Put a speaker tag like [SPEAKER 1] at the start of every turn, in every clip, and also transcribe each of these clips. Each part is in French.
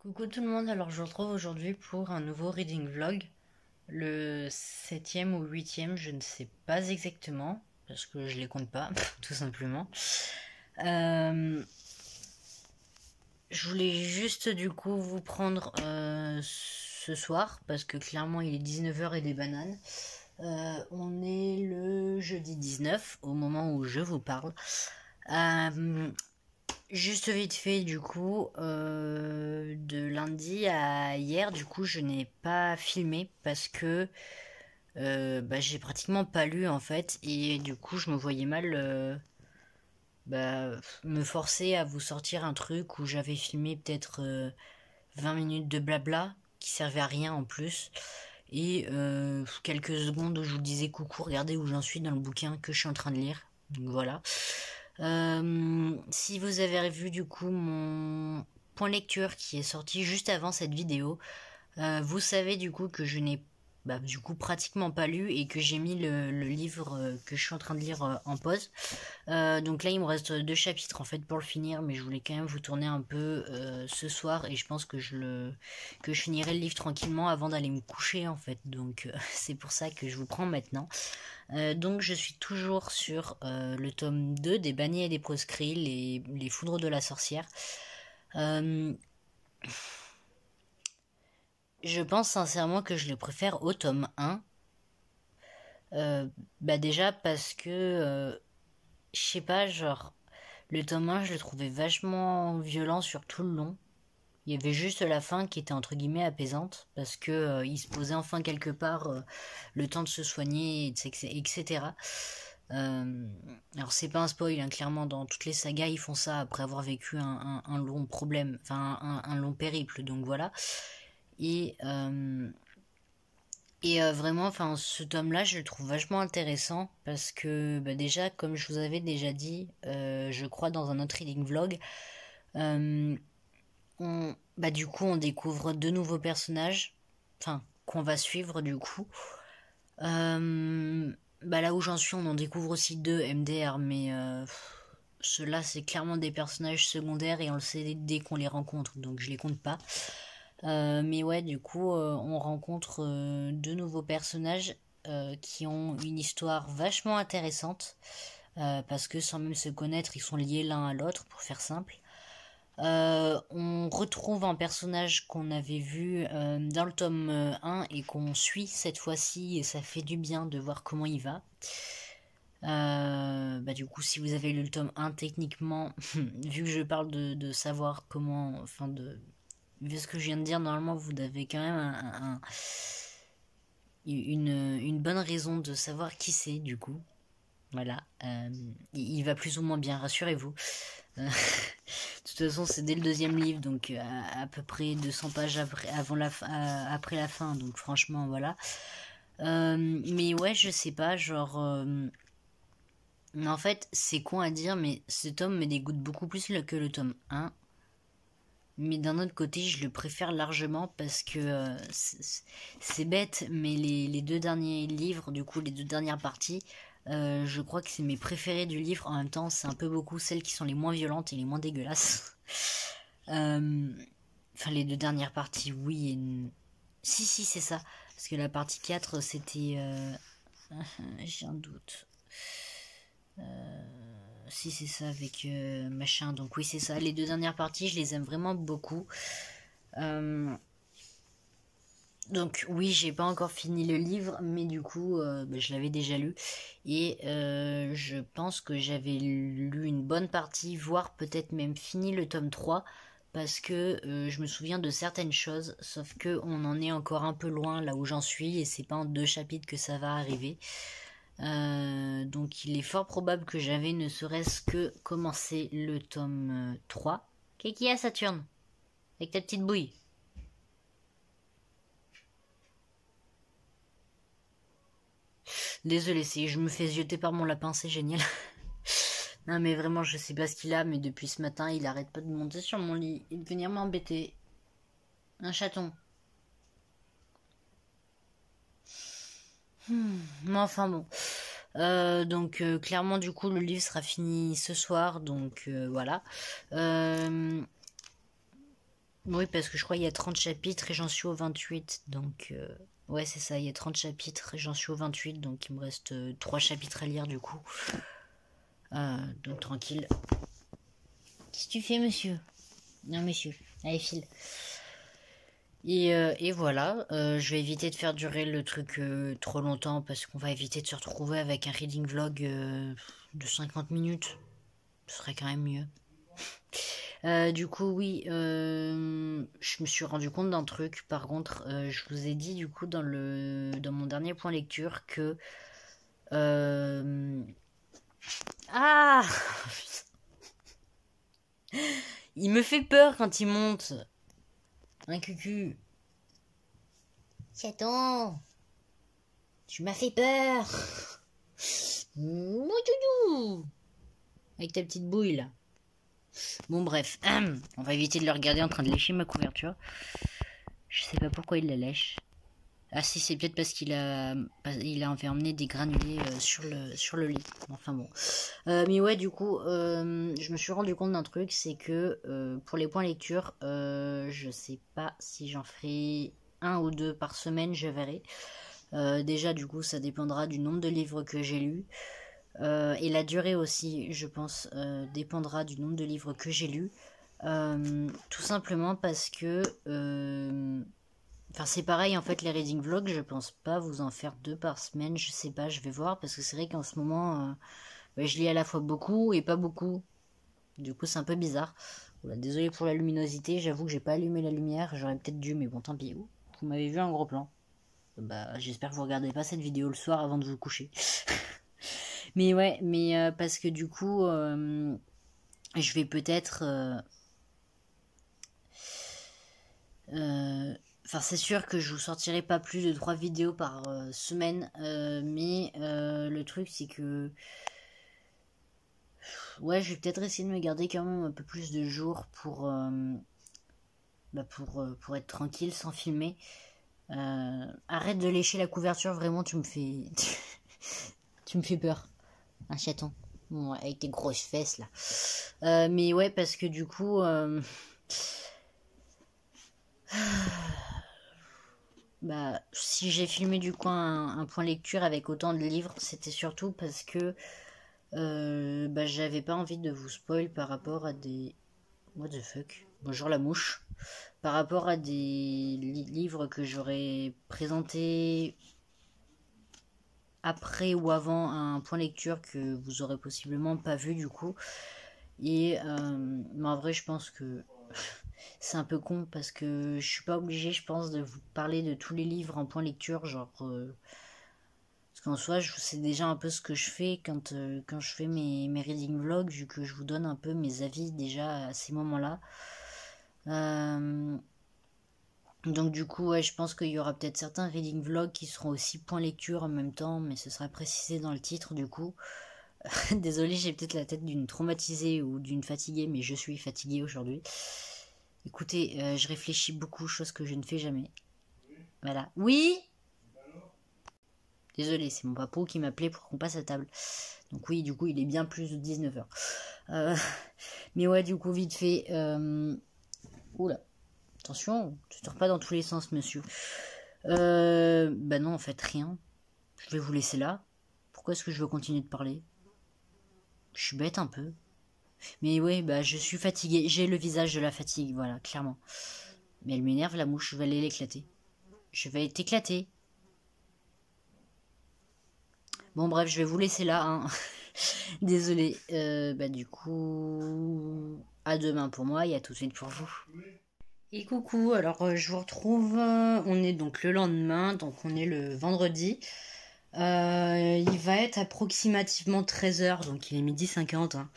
[SPEAKER 1] Coucou tout le monde, alors je vous retrouve aujourd'hui pour un nouveau reading vlog, le septième ou huitième, je ne sais pas exactement, parce que je les compte pas, tout simplement. Euh, je voulais juste du coup vous prendre ce soir, parce que clairement il est 19 h et des bananes. On est le jeudi 19, au moment où je vous parle. Juste vite fait, du coup, de lundi à hier, du coup, je n'ai pas filmé parce que j'ai pratiquement pas lu en fait, et du coup, je me voyais mal me forcer à vous sortir un truc où j'avais filmé peut-être 20 minutes de blabla qui servait à rien en plus, et quelques secondes où je vous disais coucou, regardez où j'en suis dans le bouquin que je suis en train de lire. Donc voilà. Si vous avez vu du coup mon point lecture qui est sorti juste avant cette vidéo, vous savez du coup que je n'ai du coup pratiquement pas lu et que j'ai mis le livre que je suis en train de lire en pause. Donc là il me reste 2 chapitres en fait pour le finir, mais je voulais quand même vous tourner un peu ce soir, et je pense que je finirai le livre tranquillement avant d'aller me coucher en fait. Donc c'est pour ça que je vous prends maintenant. Donc je suis toujours sur le tome 2 des bannis et des proscrits, les foudres de la sorcière. Euh, je pense sincèrement que je le préfère au tome 1. Déjà parce que, je sais pas, genre, le tome 1 je le trouvais vachement violent sur tout le long. Il y avait juste la fin qui était entre guillemets apaisante, parce que il se posait enfin quelque part le temps de se soigner, etc. Alors c'est pas un spoil, hein, clairement dans toutes les sagas ils font ça après avoir vécu un long problème, enfin un long périple, donc voilà. Et vraiment, enfin ce tome-là je le trouve vachement intéressant parce que déjà, comme je vous avais déjà dit, je crois dans un autre reading vlog, euh, du coup on découvre deux nouveaux personnages, enfin qu'on va suivre du coup. Là où j'en suis, on en découvre aussi deux MDR, mais ceux-là, c'est clairement des personnages secondaires et on le sait dès qu'on les rencontre, donc je les compte pas. Mais ouais, du coup, on rencontre deux nouveaux personnages qui ont une histoire vachement intéressante, parce que sans même se connaître, ils sont liés l'un à l'autre, pour faire simple. On retrouve un personnage qu'on avait vu dans le tome 1 et qu'on suit cette fois-ci, et ça fait du bien de voir comment il va. Du coup, si vous avez lu le tome 1, techniquement, vu que je parle de savoir comment, vu ce que je viens de dire, normalement vous avez quand même une bonne raison de savoir qui c'est du coup. Voilà, il va plus ou moins bien, rassurez-vous. De toute façon, c'est dès le deuxième livre, donc à peu près 200 pages après la fin, donc franchement, voilà. Mais ouais, je sais pas, genre... en fait, c'est con à dire, mais ce tome me dégoûte beaucoup plus que le tome 1. Mais d'un autre côté, je le préfère largement parce que c'est bête, mais les deux derniers livres, du coup les deux dernières parties, je crois que c'est mes préférés du livre. En même temps, c'est un peu beaucoup celles qui sont les moins violentes et les moins dégueulasses. Enfin, les deux dernières parties, oui. Si, c'est ça. Parce que la partie 4, c'était... j'ai un doute. Si, c'est ça, avec machin. Donc oui, c'est ça. Les deux dernières parties, je les aime vraiment beaucoup. Donc oui, j'ai pas encore fini le livre, mais du coup, je l'avais déjà lu. Et je pense que j'avais lu une bonne partie, voire peut-être même fini le tome 3, parce que je me souviens de certaines choses, sauf que on en est encore un peu loin là où j'en suis, et c'est pas en 2 chapitres que ça va arriver. Donc il est fort probable que j'avais ne serait-ce que commencé le tome 3. Qu'est-ce qu'il y a, Saturne? Avec ta petite bouille. Désolé, si je me fais zioter par mon lapin, c'est génial. Non mais vraiment, je sais pas ce qu'il a, mais depuis ce matin, il arrête pas de monter sur mon lit et de venir m'embêter. Un chaton. Mais enfin bon. Donc clairement, du coup, le livre sera fini ce soir, donc voilà. Oui, parce que je crois qu'il y a 30 chapitres et j'en suis au 28. Donc, ouais, c'est ça, il y a 30 chapitres et j'en suis au 28. Donc, il me reste 3 chapitres à lire du coup. Donc, tranquille. Qu'est-ce que tu fais, monsieur? Non, monsieur. Allez, file. Et voilà, je vais éviter de faire durer le truc trop longtemps parce qu'on va éviter de se retrouver avec un reading vlog de 50 minutes. Ce serait quand même mieux. Du coup, oui, je me suis rendu compte d'un truc. Par contre, je vous ai dit du coup dans mon dernier point lecture que ah, il me fait peur quand il monte. Un cucu. Chaton, tu m'as fait peur. Mon doudou. Avec ta petite bouille là. Bon bref, on va éviter de le regarder en train de lécher ma couverture. Je sais pas pourquoi il la lèche. Ah si, c'est peut-être parce qu'il avait emmené des granulés sur le lit. Enfin bon. Mais ouais, du coup, je me suis rendu compte d'un truc, c'est que pour les points lecture, je sais pas si j'en ferai 1 ou 2 par semaine, je verrai. Déjà, du coup, ça dépendra du nombre de livres que j'ai lus. Et la durée aussi, je pense, dépendra du nombre de livres que j'ai lus. Tout simplement parce que... Enfin, c'est pareil, en fait, les reading vlogs, je pense pas vous en faire 2 par semaine, je sais pas, je vais voir, parce que c'est vrai qu'en ce moment, je lis à la fois beaucoup et pas beaucoup. Du coup, c'est un peu bizarre. Voilà, désolé pour la luminosité, j'avoue que j'ai pas allumé la lumière, j'aurais peut-être dû, mais bon, tant pis. Vous m'avez vu un gros plan. Bah, j'espère que vous regardez pas cette vidéo le soir avant de vous coucher. Mais ouais, mais parce que du coup, je vais peut-être... Enfin, c'est sûr que je vous sortirai pas plus de 3 vidéos par semaine, mais le truc c'est que... Ouais, je vais peut-être essayer de me garder quand même un peu plus de jours pour être tranquille sans filmer. Arrête de lécher la couverture, vraiment, tu me fais... tu me fais peur. Un chaton. Bon, avec tes grosses fesses, là. Mais ouais, parce que du coup... Bah, si j'ai filmé du coup un point lecture avec autant de livres, c'était surtout parce que bah, j'avais pas envie de vous spoil par rapport à des... What the fuck? Bonjour la mouche. Par rapport à des livres que j'aurais présentés après ou avant un point lecture que vous aurez possiblement pas vu du coup. Et mais en vrai, je pense que c'est un peu con parce que je suis pas obligée, je pense, de vous parler de tous les livres en point lecture, genre parce qu'en soi, je sais déjà un peu ce que je fais quand je fais mes reading vlogs, vu que je vous donne un peu mes avis déjà à ces moments-là. Donc du coup, ouais, je pense qu'il y aura peut-être certains reading vlogs qui seront aussi point lecture en même temps, mais ce sera précisé dans le titre du coup. Désolée, j'ai peut-être la tête d'une traumatisée ou d'une fatiguée, mais je suis fatiguée aujourd'hui. Écoutez, je réfléchis beaucoup, chose que je ne fais jamais. Voilà. Oui. Désolée, c'est mon papou qui m'appelait pour qu'on passe à table. Donc oui, du coup, il est bien plus de 19h. Mais ouais, du coup, vite fait. Oula. Attention, tu tors pas dans tous les sens, monsieur. Bah non, en fait, rien. Je vais vous laisser là. Pourquoi est-ce que je veux continuer de parler? Je suis bête un peu. Mais oui, bah je suis fatiguée. J'ai le visage de la fatigue, voilà, clairement. Mais elle m'énerve la mouche, je vais aller l'éclater. Je vais t'éclater. Bon bref, je vais vous laisser là. Hein. Désolée. Bah du coup, à demain pour moi et à tout de suite pour vous. Et coucou, alors je vous retrouve, on est donc le lendemain, donc on est le vendredi. Il va être approximativement 13h, donc il est midi 50. Hein.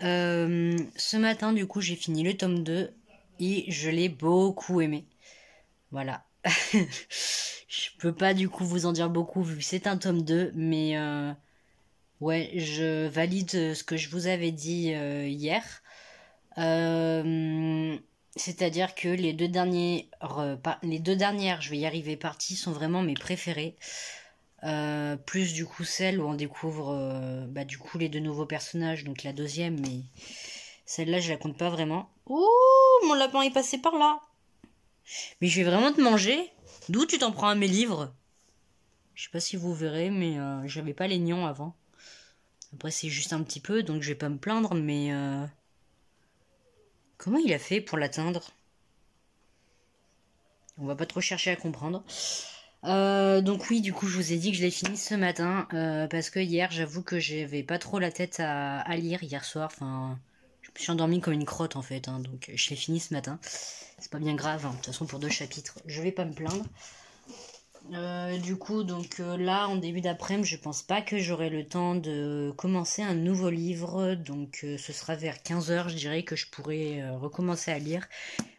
[SPEAKER 1] Ce matin, du coup, j'ai fini le tome 2 et je l'ai beaucoup aimé. Voilà. Je peux pas du coup vous en dire beaucoup vu que c'est un tome 2, mais ouais, je valide ce que je vous avais dit hier. C'est-à-dire que les deux dernières, je vais y arriver, parties sont vraiment mes préférées. Plus du coup celle où on découvre bah, du coup les deux nouveaux personnages, donc la deuxième, mais celle-là je la compte pas vraiment. Ouh, mon lapin est passé par là. Mais je vais vraiment te manger. D'où tu t'en prends à mes livres? Je sais pas si vous verrez, mais j'avais pas les nions avant. Après, c'est juste un petit peu, donc je vais pas me plaindre, mais... Comment il a fait pour l'atteindre? On va pas trop chercher à comprendre. Donc oui, du coup, je vous ai dit que je l'ai fini ce matin, parce que hier, j'avoue que j'avais pas trop la tête à lire hier soir. Enfin, je me suis endormie comme une crotte en fait, hein, donc je l'ai fini ce matin. C'est pas bien grave, hein, de toute façon pour 2 chapitres, je vais pas me plaindre. Du coup, donc là, en début d'après-midi, je pense pas que j'aurai le temps de commencer un nouveau livre, donc ce sera vers 15 h, je dirais que je pourrai recommencer à lire,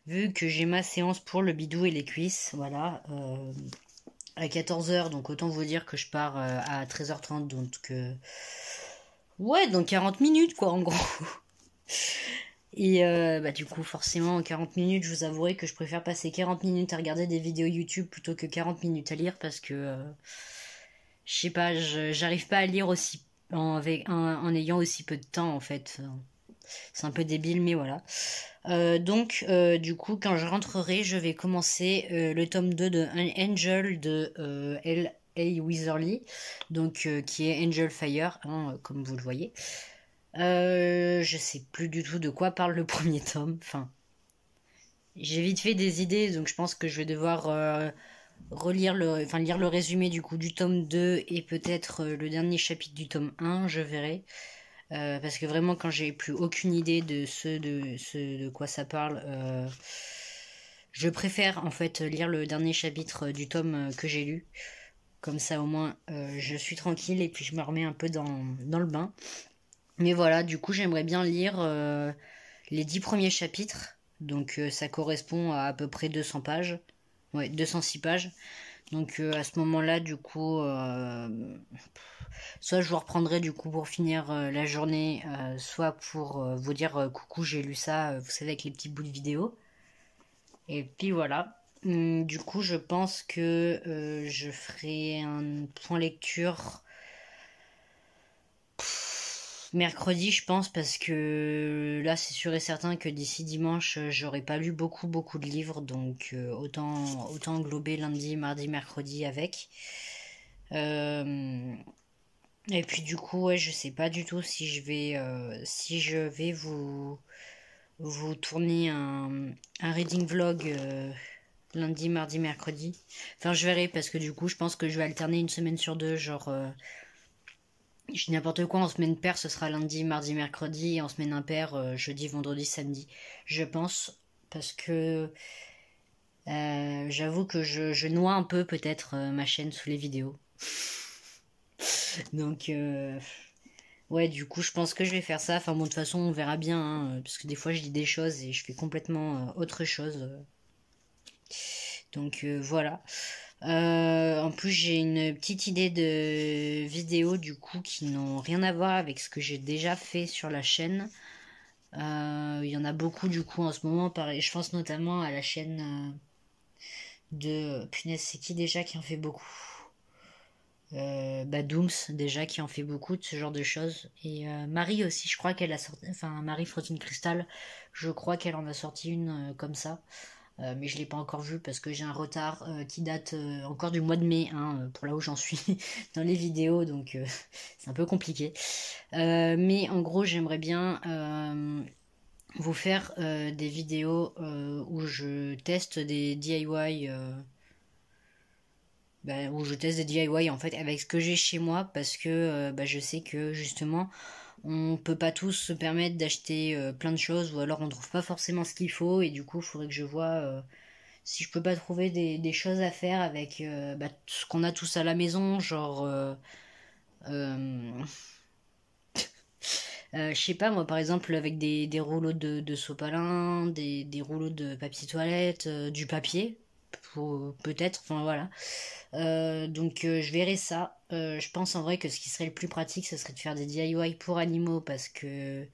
[SPEAKER 1] vu que j'ai ma séance pour le bidou et les cuisses, voilà. À 14 h, donc autant vous dire que je pars à 13 h 30, donc ouais, dans 40 minutes quoi en gros. Et du coup forcément en 40 minutes, je vous avouerai que je préfère passer 40 minutes à regarder des vidéos YouTube plutôt que 40 minutes à lire, parce que je sais pas, j'arrive pas à lire aussi en ayant aussi peu de temps en fait. C'est un peu débile, mais voilà. Donc, du coup, quand je rentrerai, je vais commencer le tome 2 de Angel de L.A. Weatherly, donc qui est Angel Fire, hein, comme vous le voyez. Je sais plus du tout de quoi parle le premier tome. Enfin, j'ai vite fait des idées, donc je pense que je vais devoir lire le résumé du coup du tome 2 et peut-être le dernier chapitre du tome 1, je verrai. Parce que vraiment, quand j'ai plus aucune idée de de quoi ça parle, je préfère en fait lire le dernier chapitre du tome que j'ai lu. Comme ça, au moins, je suis tranquille et puis je me remets un peu dans le bain. Mais voilà, du coup, j'aimerais bien lire les 10 premiers chapitres. Donc, ça correspond à peu près 200 pages. Ouais, 206 pages. Donc, à ce moment-là, du coup, soit je vous reprendrai du coup pour finir la journée, soit pour vous dire coucou, j'ai lu ça, vous savez, avec les petits bouts de vidéo. Et puis voilà. Du coup, je pense que je ferai un point lecture mercredi, je pense, parce que là, c'est sûr et certain que d'ici dimanche, j'aurai pas lu beaucoup de livres, donc autant englober lundi, mardi, mercredi avec. Et puis du coup, ouais, je sais pas du tout si je vais vous tourner un reading vlog lundi, mardi, mercredi. Enfin, je verrai parce que du coup, je pense que je vais alterner une semaine sur deux, genre je dis n'importe quoi, en semaine paire, ce sera lundi, mardi, mercredi, et en semaine impaire, jeudi, vendredi, samedi. Je pense, parce que j'avoue que je noie un peu peut-être ma chaîne sous les vidéos. Donc, ouais, du coup, je pense que je vais faire ça. Enfin bon, de toute façon, on verra bien, hein, parce que des fois, je dis des choses et je fais complètement autre chose. Donc, voilà. En plus, j'ai une petite idée de vidéos, du coup, qui n'ont rien à voir avec ce que j'ai déjà fait sur la chaîne. Il y en a beaucoup, du coup, en ce moment. Pareil, je pense notamment à la chaîne de... Punaise, c'est qui déjà qui en fait beaucoup? Dooms déjà qui en fait beaucoup de ce genre de choses, et Marie aussi, je crois qu'elle a sorti, enfin Marie Frottine Cristal, je crois qu'elle en a sorti une comme ça, mais je l'ai pas encore vue parce que j'ai un retard qui date encore du mois de mai, hein, pour là où j'en suis dans les vidéos, donc c'est un peu compliqué. Mais en gros, j'aimerais bien vous faire des vidéos où je teste des DIY, où je teste des DIY en fait avec ce que j'ai chez moi, parce que je sais que justement on peut pas tous se permettre d'acheter plein de choses, ou alors on trouve pas forcément ce qu'il faut, et du coup il faudrait que je vois si je peux pas trouver des choses à faire avec ce qu'on a tous à la maison, genre euh, je sais pas moi, par exemple avec des rouleaux de sopalin, des rouleaux de papier toilette, du papier peut-être, enfin voilà. Donc je verrai ça. Je pense en vrai que ce qui serait le plus pratique, ce serait de faire des DIY pour animaux, parce que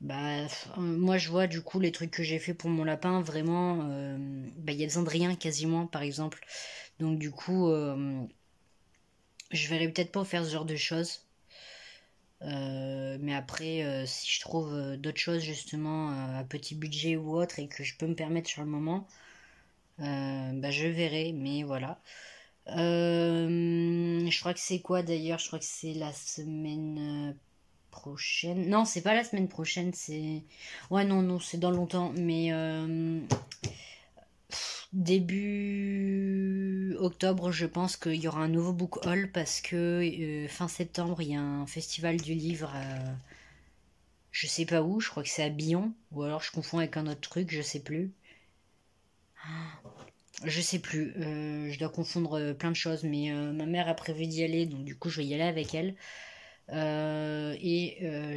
[SPEAKER 1] moi je vois du coup les trucs que j'ai fait pour mon lapin, vraiment il y a besoin de rien quasiment, par exemple. Donc du coup je verrai peut-être pas faire ce genre de choses. Mais après, si je trouve d'autres choses justement à petit budget ou autre et que je peux me permettre sur le moment, bah, je verrai. Mais voilà. Je crois que c'est quoi d'ailleurs? Je crois que c'est la semaine prochaine. Non, c'est pas la semaine prochaine, c'est. Ouais, non, non, c'est dans longtemps. Mais début octobre, je pense qu'il y aura un nouveau book haul parce que fin septembre, il y a un festival du livre je sais pas où, je crois que c'est à Billon, ou alors je confonds avec un autre truc, je sais plus. Je sais plus, je dois confondre plein de choses, mais ma mère a prévu d'y aller, donc du coup je vais y aller avec elle.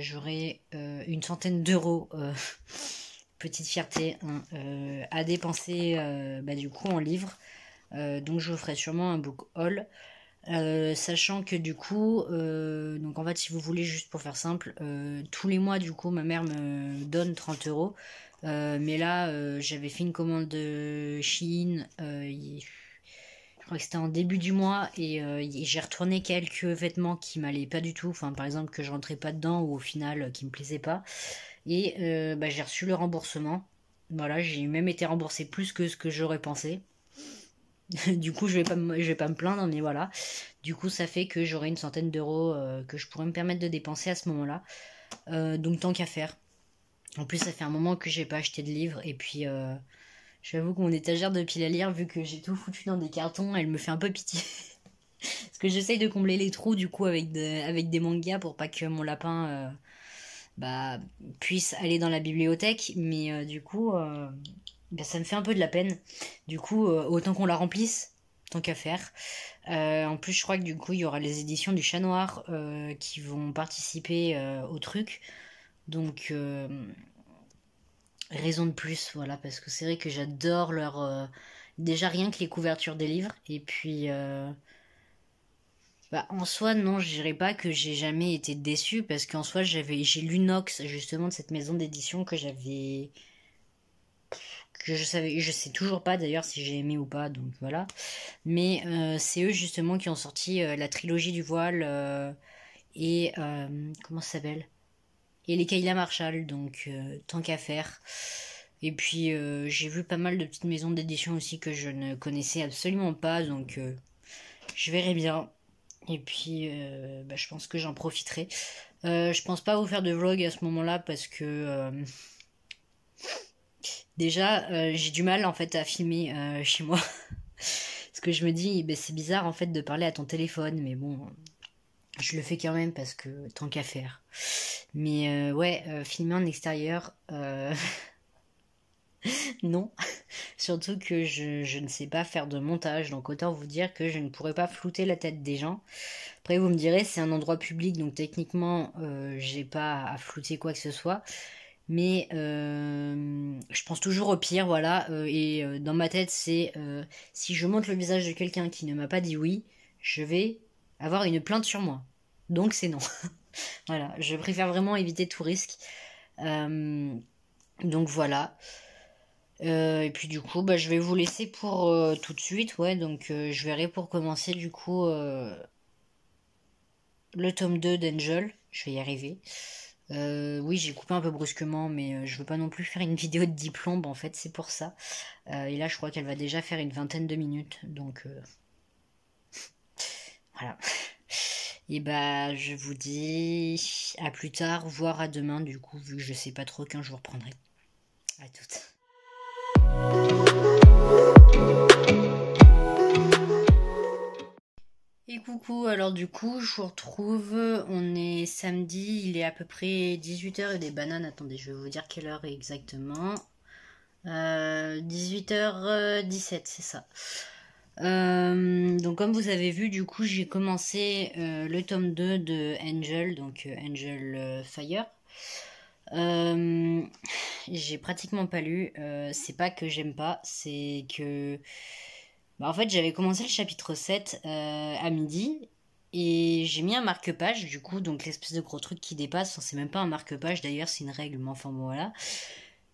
[SPEAKER 1] J'aurai une centaine d'euros, petite fierté, hein, à dépenser bah, du coup en livres. Donc je vous ferai sûrement un book haul. Sachant que du coup, donc en fait, si vous voulez, juste pour faire simple, tous les mois, du coup, ma mère me donne 30 euros. Mais là, j'avais fait une commande de Shein, je crois que c'était en début du mois, et j'ai retourné quelques vêtements qui m'allaient pas du tout. Enfin, par exemple, que je rentrais pas dedans, ou au final, qui me plaisaient pas. Et bah, j'ai reçu le remboursement. Voilà, j'ai même été remboursé plus que ce que j'aurais pensé. Du coup, je vais pas me plaindre, mais voilà. Du coup, ça fait que j'aurai une centaine d'euros que je pourrais me permettre de dépenser à ce moment-là. Donc, tant qu'à faire. En plus, ça fait un moment que j'ai pas acheté de livres. Et puis, j'avoue que mon étagère de pile à lire, vu que j'ai tout foutu dans des cartons, elle me fait un peu pitié. Parce que j'essaye de combler les trous, du coup, avec des mangas pour pas que mon lapin bah, puisse aller dans la bibliothèque. Mais du coup, bah, ça me fait un peu de la peine. Du coup, autant qu'on la remplisse, tant qu'à faire. En plus, je crois que du coup, il y aura les éditions du Chat Noir qui vont participer au truc. Donc, raison de plus, voilà, parce que c'est vrai que j'adore leur. Déjà rien que les couvertures des livres. Et puis, bah, en soi, non, je dirais pas que j'ai jamais été déçue, parce qu'en soi, j'ai lu Nox, justement, de cette maison d'édition que je sais toujours pas d'ailleurs si j'ai aimé ou pas, donc voilà. Mais c'est eux justement qui ont sorti la trilogie du voile et comment ça s'appelle? Et les Kayla Marshall, donc tant qu'à faire. Et puis j'ai vu pas mal de petites maisons d'édition aussi que je ne connaissais absolument pas, donc je verrai bien. Et puis bah, je pense que j'en profiterai. Je pense pas vous faire de vlog à ce moment-là parce que déjà j'ai du mal en fait à filmer chez moi. Parce que je me dis, ben, c'est bizarre en fait de parler à ton téléphone, mais bon, je le fais quand même parce que tant qu'à faire. Mais ouais, filmer en extérieur, non. Surtout que je ne sais pas faire de montage, donc autant vous dire que je ne pourrais pas flouter la tête des gens. Après, vous me direz, c'est un endroit public, donc techniquement, j'ai pas à flouter quoi que ce soit. Mais je pense toujours au pire, voilà. Et dans ma tête, c'est si je montre le visage de quelqu'un qui ne m'a pas dit oui, je vais avoir une plainte sur moi. Donc c'est non. Voilà, je préfère vraiment éviter tout risque. Euh, donc voilà. Et puis du coup, bah, je vais vous laisser pour tout de suite, ouais. Donc je verrai pour commencer du coup le tome 2 d'Angel. Je vais y arriver. Oui, j'ai coupé un peu brusquement, mais je veux pas non plus faire une vidéo de 10 plombes, en fait, c'est pour ça. Et là, je crois qu'elle va déjà faire une vingtaine de minutes, donc voilà. Et bah, je vous dis à plus tard, voire à demain, du coup, vu que je sais pas trop quand je vous reprendrai. À toutes. Et coucou, alors du coup, je vous retrouve, on est samedi, il est à peu près 18h et des bananes, attendez, je vais vous dire quelle heure est exactement. 18h17, c'est ça. Donc comme vous avez vu, du coup, j'ai commencé le tome 2 de Angel, donc Angel Fire. J'ai pratiquement pas lu. C'est pas que j'aime pas, c'est que bah, en fait, j'avais commencé le chapitre 7 à midi et j'ai mis un marque-page, du coup, donc l'espèce de gros truc qui dépasse. Enfin, c'est même pas un marque-page d'ailleurs, c'est une règle, mais enfin bon, voilà.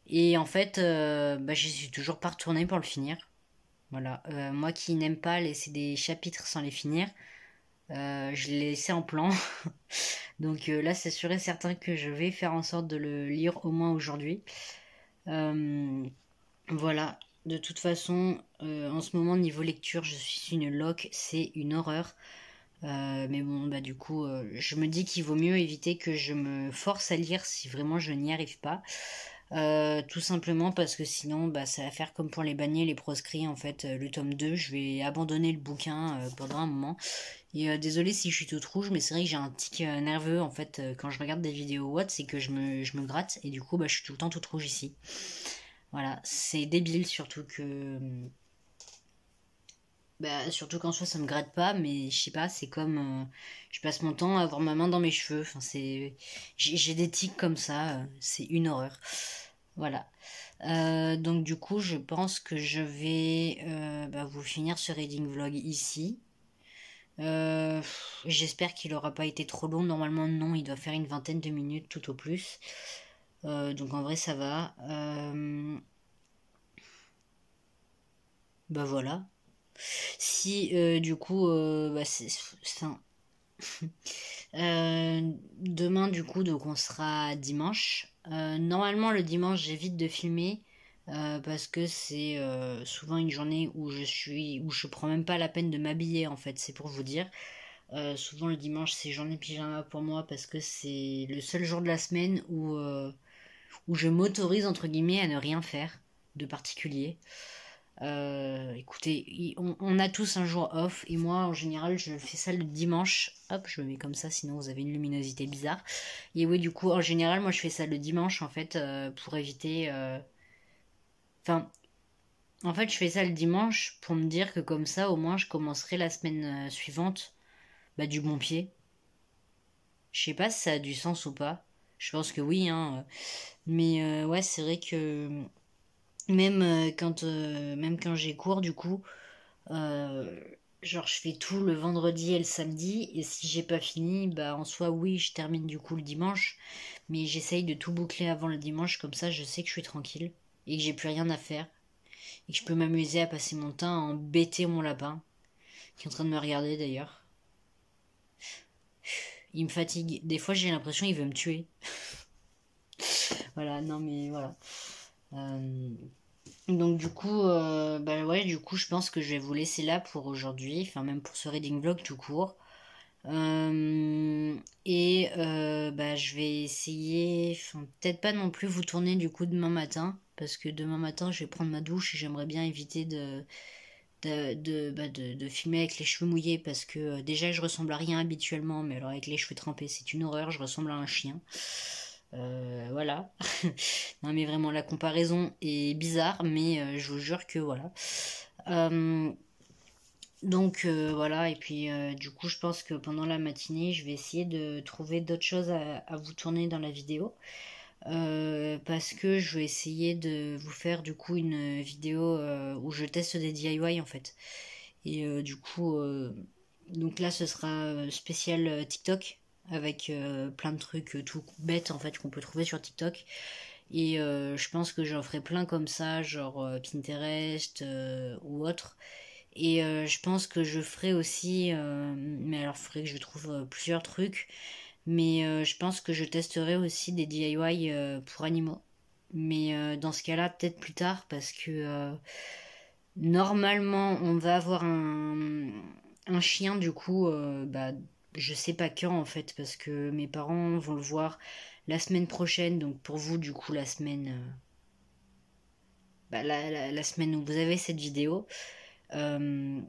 [SPEAKER 1] Et en fait, bah, j'y suis toujours pas retournée pour le finir. Voilà. Moi qui n'aime pas laisser des chapitres sans les finir, Je l'ai laissé en plan. Donc là, c'est sûr et certain que je vais faire en sorte de le lire au moins aujourd'hui. Voilà. De toute façon, en ce moment, niveau lecture, je suis une loque, c'est une horreur. Mais bon, bah du coup, je me dis qu'il vaut mieux éviter que je me force à lire si vraiment je n'y arrive pas. Tout simplement parce que sinon, bah, ça va faire comme pour les bannés, les proscrits, en fait, le tome 2, je vais abandonner le bouquin pendant un moment. Et désolé si je suis toute rouge, mais c'est vrai que j'ai un tic nerveux, en fait, quand je regarde des vidéos what, c'est que je me gratte, et du coup, bah, je suis tout le temps toute rouge ici. Voilà, c'est débile, surtout que... Bah, surtout qu'en soi ça me gratte pas, mais je sais pas, c'est comme je passe mon temps à avoir ma main dans mes cheveux. Enfin, c'est j'ai des tics comme ça, c'est une horreur. Voilà. Donc du coup, je pense que je vais bah, vous finir ce reading vlog ici. J'espère qu'il aura pas été trop long. Normalement non, il doit faire une vingtaine de minutes tout au plus. Donc en vrai ça va. Bah voilà. Si du coup, bah, enfin, demain, du coup, donc on sera dimanche. Normalement, le dimanche, j'évite de filmer parce que c'est souvent une journée où je prends même pas la peine de m'habiller en fait. C'est pour vous dire. Souvent le dimanche, c'est journée pyjama pour moi parce que c'est le seul jour de la semaine où je m'autorise entre guillemets à ne rien faire de particulier. Écoutez, on a tous un jour off et moi en général je fais ça le dimanche. Hop, je me mets comme ça sinon vous avez une luminosité bizarre. Et oui, du coup en général moi je fais ça le dimanche en fait pour éviter. Enfin, en fait je fais ça le dimanche pour me dire que comme ça au moins je commencerai la semaine suivante bah, du bon pied. Je sais pas si ça a du sens ou pas. Je pense que oui, hein. Mais ouais, c'est vrai que même quand j'ai cours du coup. Euh, genre je fais tout le vendredi et le samedi et si j'ai pas fini, bah en soi oui je termine du coup le dimanche, mais j'essaye de tout boucler avant le dimanche comme ça je sais que je suis tranquille et que j'ai plus rien à faire et que je peux m'amuser à passer mon temps à embêter mon lapin qui est en train de me regarder d'ailleurs. Il me fatigue. Des fois j'ai l'impression qu'il veut me tuer. Voilà, non mais voilà. Euh, Donc du coup, bah ouais, du coup je pense que je vais vous laisser là pour aujourd'hui, enfin même pour ce reading vlog tout court. Bah, je vais essayer, enfin, peut-être pas non plus vous tourner du coup demain matin, parce que demain matin je vais prendre ma douche et j'aimerais bien éviter de filmer avec les cheveux mouillés, parce que déjà je ressemble à rien habituellement, mais alors avec les cheveux trempés c'est une horreur, je ressemble à un chien. Voilà. Non mais vraiment la comparaison est bizarre, mais je vous jure que voilà. Euh, donc voilà, et puis du coup je pense que pendant la matinée je vais essayer de trouver d'autres choses à vous tourner dans la vidéo. Parce que je vais essayer de vous faire du coup une vidéo où je teste des DIY en fait. Et du coup, donc là ce sera spécial TikTok avec plein de trucs tout bêtes en fait qu'on peut trouver sur TikTok. Et je pense que j'en ferai plein comme ça, genre Pinterest ou autre. Et je pense que je ferai aussi, mais alors il faudrait que je trouve plusieurs trucs, mais je pense que je testerai aussi des DIY pour animaux. Mais dans ce cas-là, peut-être plus tard, parce que normalement on va avoir un chien du coup, bah, je sais pas quand en fait, parce que mes parents vont le voir la semaine prochaine, donc pour vous du coup la semaine, bah, la semaine où vous avez cette vidéo. Euh,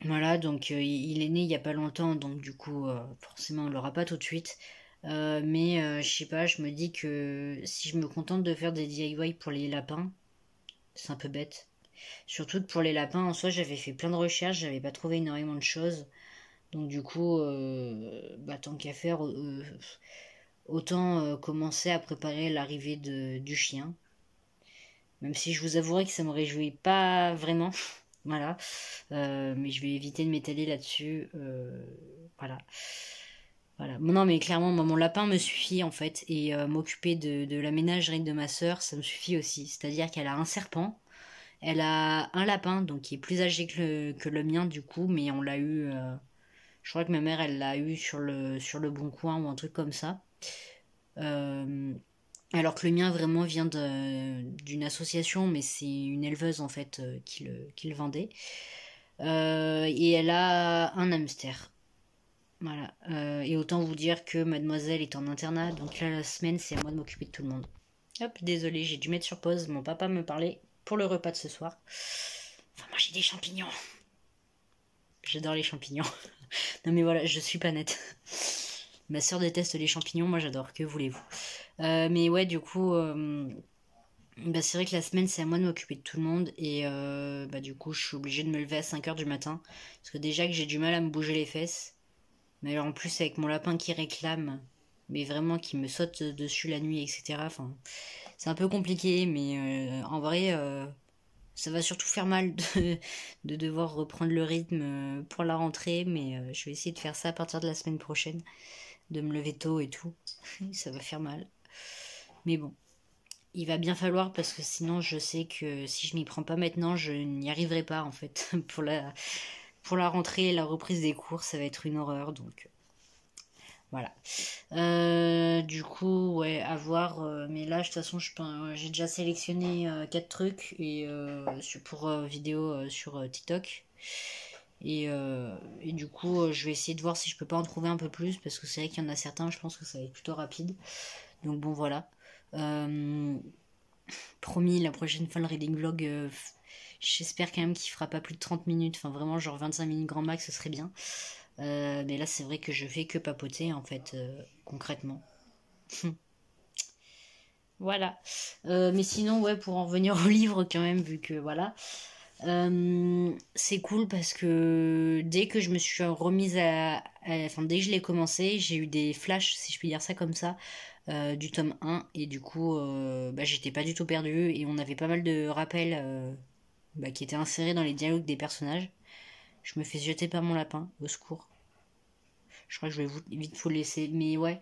[SPEAKER 1] Voilà, donc il est né il y a pas longtemps, donc du coup, forcément, on l'aura pas tout de suite. Mais je sais pas, je me dis que si je me contente de faire des DIY pour les lapins, c'est un peu bête. Surtout que pour les lapins, en soi, j'avais fait plein de recherches, j'avais pas trouvé énormément de choses. Donc du coup, bah, tant qu'à faire, autant commencer à préparer l'arrivée du chien. Même si je vous avouerai que ça me réjouit pas vraiment. Voilà. Mais je vais éviter de m'étaler là-dessus. Voilà. Voilà. Non, mais clairement, moi, mon lapin me suffit en fait. Et m'occuper de la ménagerie de ma sœur, ça me suffit aussi. C'est-à-dire qu'elle a un serpent, elle a un lapin, donc qui est plus âgé que le mien du coup, mais on l'a eu, Je crois que ma mère, elle l'a eu sur le Bon Coin ou un truc comme ça. Alors que le mien vraiment vient d'une association, mais c'est une éleveuse en fait qui le vendait. Et elle a un hamster. Voilà. Et autant vous dire que mademoiselle est en internat, donc là la semaine c'est à moi de m'occuper de tout le monde. Hop, désolé, j'ai dû mettre sur pause. Mon papa me parlait pour le repas de ce soir. Enfin, manger des champignons. J'adore les champignons. Non mais voilà, je suis pas nette. Ma soeur déteste les champignons, moi j'adore, que voulez-vous. Mais ouais, du coup, bah, c'est vrai que la semaine c'est à moi de m'occuper de tout le monde. Et bah, du coup, je suis obligée de me lever à 5 h du matin. Parce que déjà que j'ai du mal à me bouger les fesses. Mais alors en plus avec mon lapin qui réclame, mais vraiment qui me saute dessus la nuit, etc. Enfin, c'est un peu compliqué, mais en vrai, ça va surtout faire mal de devoir reprendre le rythme pour la rentrée. Mais je vais essayer de faire ça à partir de la semaine prochaine, de me lever tôt et tout. Ça va faire mal. Mais bon, il va bien falloir parce que sinon je sais que si je m'y prends pas maintenant, je n'y arriverai pas en fait. Pour la rentrée et la reprise des cours, ça va être une horreur. Donc voilà. Du coup, ouais, à voir. Mais là, de toute façon, j'ai déjà sélectionné 4 trucs pour vidéo sur TikTok. Et du coup, je vais essayer de voir si je peux pas en trouver un peu plus. Parce que c'est vrai qu'il y en a certains, je pense que ça va être plutôt rapide. Donc bon, voilà. Promis, la prochaine fois, le reading vlog, j'espère quand même qu'il fera pas plus de 30 minutes. Enfin, vraiment, genre 25 minutes grand max, ce serait bien. Mais là, c'est vrai que je fais que papoter, en fait, concrètement. Voilà. Mais sinon, ouais, pour en revenir au livre, quand même, vu que voilà. C'est cool parce que dès que je me suis remise enfin, dès que je l'ai commencé, j'ai eu des flashs, si je puis dire ça comme ça, du tome 1. Et du coup, bah, j'étais pas du tout perdue. Et on avait pas mal de rappels bah, qui étaient insérés dans les dialogues des personnages. Je me fais jeter par mon lapin, au secours. Je crois que je vais vite vous laisser. Mais ouais.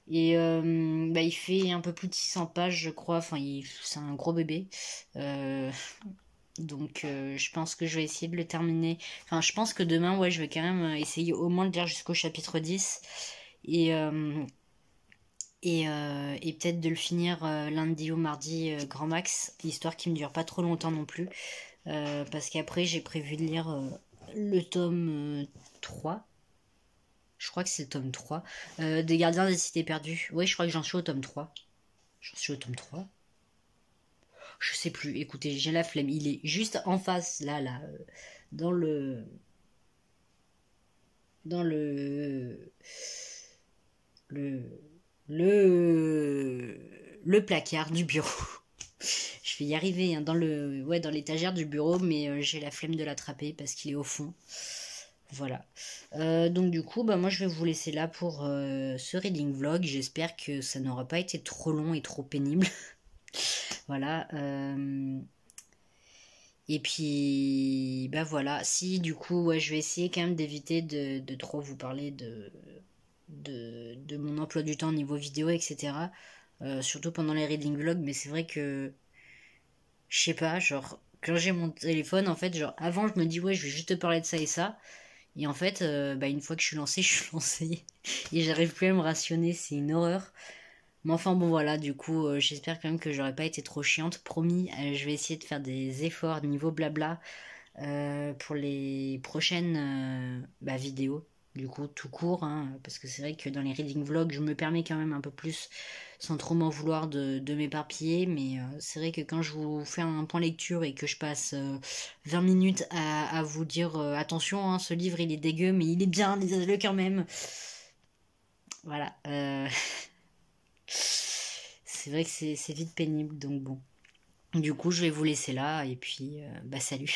[SPEAKER 1] Et bah, il fait un peu plus de 600 pages, je crois. Enfin, c'est un gros bébé. Donc, je pense que je vais essayer de le terminer. Enfin, je pense que demain, ouais, je vais quand même essayer au moins de lire jusqu'au chapitre 10. Et, et peut-être de le finir lundi ou mardi grand max. Histoire qu'il ne dure pas trop longtemps non plus. Parce qu'après, j'ai prévu de lire le tome 3. Je crois que c'est le tome 3. Des Gardiens des Cités Perdues. Oui, je crois que j'en suis au tome 3. J'en suis au tome 3. Je sais plus. Écoutez, j'ai la flemme. Il est juste en face, là, dans le... Dans Le... Le placard du bureau. Je vais y arriver, hein, dans l'étagère du bureau, mais j'ai la flemme de l'attraper parce qu'il est au fond. Voilà. Donc du coup, bah moi je vais vous laisser là pour ce reading vlog. J'espère que ça n'aura pas été trop long et trop pénible. Voilà. Et puis, bah voilà. Si du coup, ouais, je vais essayer quand même d'éviter de trop vous parler de mon emploi du temps au niveau vidéo, etc. Surtout pendant les reading vlogs. Mais c'est vrai que, je sais pas, genre, quand j'ai mon téléphone, en fait, genre, avant je me dis, ouais, je vais juste te parler de ça et ça. Et en fait, bah, une fois que je suis lancée, je suis lancée. Et j'arrive plus à me rationner, c'est une horreur. Mais enfin bon voilà, du coup, j'espère quand même que j'aurais pas été trop chiante. Promis, je vais essayer de faire des efforts niveau blabla pour les prochaines bah, vidéos. Du coup, tout court, hein, parce que c'est vrai que dans les reading vlogs, je me permets quand même un peu plus, sans trop m'en vouloir de m'éparpiller. Mais c'est vrai que quand je vous fais un point lecture et que je passe 20 minutes à vous dire attention, hein, ce livre il est dégueu, mais il est bien, lisez-le quand même. Voilà. C'est vrai que c'est vite pénible, donc bon. Du coup, je vais vous laisser là, et puis, bah salut.